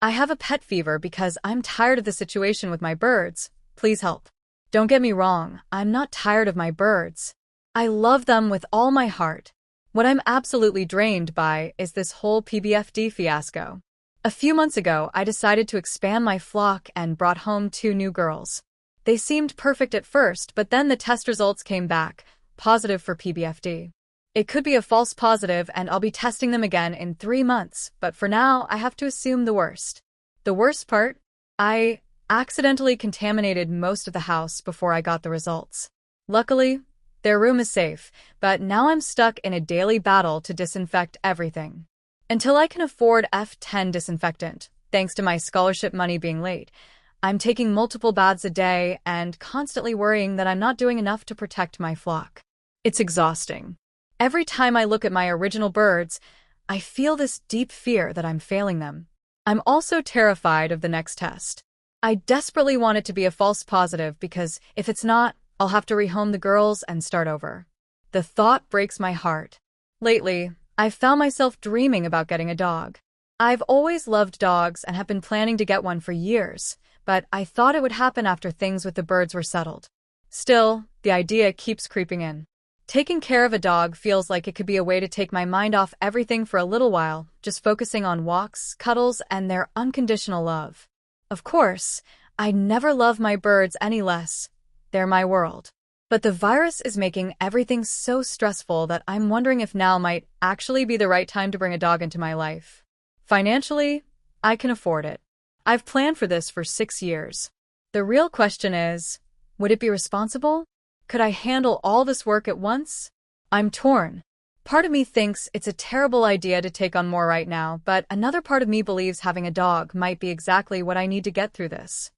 I have a pet fever because I'm tired of the situation with my birds. Please help. Don't get me wrong, I'm not tired of my birds. I love them with all my heart. What I'm absolutely drained by is this whole PBFD fiasco. A few months ago, I decided to expand my flock and brought home 2 new girls. They seemed perfect at first, but then the test results came back, positive for PBFD. It could be a false positive and I'll be testing them again in 3 months, but for now, I have to assume the worst. The worst part? I accidentally contaminated most of the house before I got the results. Luckily, their room is safe, but now I'm stuck in a daily battle to disinfect everything. Until I can afford F10 disinfectant, thanks to my scholarship money being late, I'm taking multiple baths a day and constantly worrying that I'm not doing enough to protect my flock. It's exhausting. Every time I look at my original birds, I feel this deep fear that I'm failing them. I'm also terrified of the next test. I desperately want it to be a false positive because if it's not, I'll have to rehome the girls and start over. The thought breaks my heart. Lately, I've found myself dreaming about getting a dog. I've always loved dogs and have been planning to get one for years, but I thought it would happen after things with the birds were settled. Still, the idea keeps creeping in. Taking care of a dog feels like it could be a way to take my mind off everything for a little while, just focusing on walks, cuddles, and their unconditional love. Of course, I'd never love my birds any less. They're my world. But the virus is making everything so stressful that I'm wondering if now might actually be the right time to bring a dog into my life. Financially, I can afford it. I've planned for this for 6 years. The real question is, would it be responsible? Could I handle all this work at once? I'm torn. Part of me thinks it's a terrible idea to take on more right now, but another part of me believes having a dog might be exactly what I need to get through this.